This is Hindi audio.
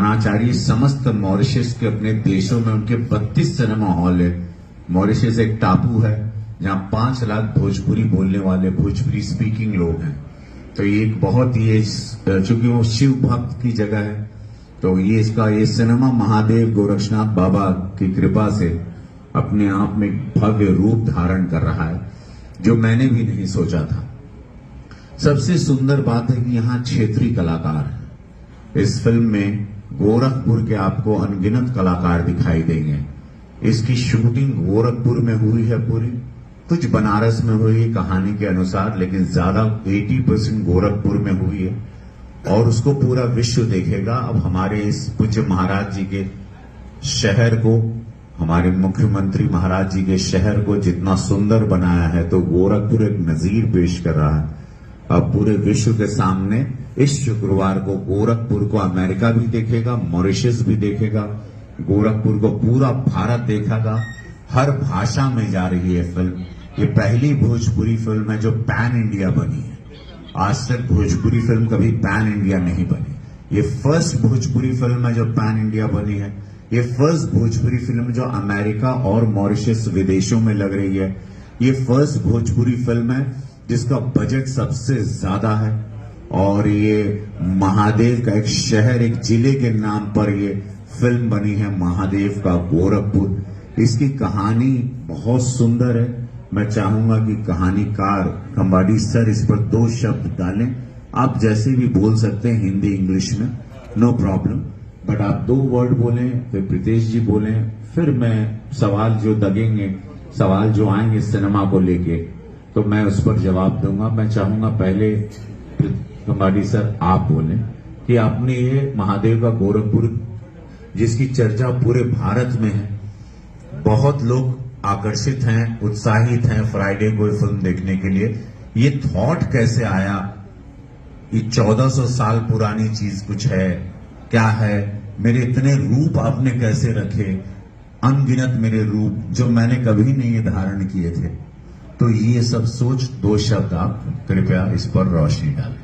द्रोणाचार्य समस्त मॉरिशस के अपने देशों में उनके 32 सिनेमा हॉल है। मॉरिशस एक टापू है जहां 5 लाख भोजपुरी बोलने वाले भोजपुरी स्पीकिंग लोग हैं। तो ये एक बहुत ही, चूंकि वो शिव भक्त की जगह है, तो ये सिनेमा महादेव गोरक्षनाथ बाबा की कृपा से अपने आप में भव्य रूप धारण कर रहा है, जो मैंने भी नहीं सोचा था। सबसे सुंदर बात है कि यहाँ क्षेत्रीय कलाकार हैं। इस फिल्म में गोरखपुर के आपको अनगिनत कलाकार दिखाई देंगे। इसकी शूटिंग गोरखपुर में हुई है पूरी, कुछ बनारस में हुई है कहानी के अनुसार, लेकिन ज्यादा 80% गोरखपुर में हुई है और उसको पूरा विश्व देखेगा। अब हमारे इस पूज्य महाराज जी के शहर को, हमारे मुख्यमंत्री महाराज जी के शहर को जितना सुंदर बनाया है, तो गोरखपुर एक नजीर पेश कर रहा है। अब पूरे विश्व के सामने इस शुक्रवार को गोरखपुर को अमेरिका भी देखेगा, मॉरिशस भी देखेगा, गोरखपुर को पूरा भारत देखेगा। हर भाषा में जा रही है फिल्म। ये पहली भोजपुरी फिल्म है जो पैन इंडिया बनी है। आज तक भोजपुरी फिल्म कभी पैन इंडिया नहीं बनी। ये फर्स्ट भोजपुरी फिल्म है जो पैन इंडिया बनी है। ये फर्स्ट भोजपुरी फिल्म जो अमेरिका और मॉरिशस विदेशों में लग रही है। ये फर्स्ट भोजपुरी फिल्म है जिसका बजट सबसे ज्यादा है और ये महादेव का एक शहर, एक जिले के नाम पर ये फिल्म बनी है, महादेव का गोरखपुर। इसकी कहानी बहुत सुंदर है। मैं चाहूंगा कि कहानीकार खंबाड़ी सर इस पर 2 शब्द डालें। आप जैसे भी बोल सकते हैं, हिंदी इंग्लिश में, नो प्रॉब्लम, बट आप 2 वर्ड बोलें, फिर प्रीतेश जी बोलें, फिर मैं सवाल जो दगेंगे, सवाल जो आएंगे सिनेमा को लेके, तो मैं उस पर जवाब दूंगा। मैं चाहूंगा पहले खंबाड़ी सर आप बोलें कि आपने ये महादेव का गोरखपुर, जिसकी चर्चा पूरे भारत में है, बहुत लोग आकर्षित हैं, उत्साहित हैं फ्राइडे को फिल्म देखने के लिए, ये थॉट कैसे आया? ये 1400 साल पुरानी चीज कुछ है, क्या है? मेरे इतने रूप आपने कैसे रखे, अनगिनत मेरे रूप जो मैंने कभी नहीं धारण किए थे। तो ये सब सोच 2 शब्द आप कृपया इस पर रोशनी डालें।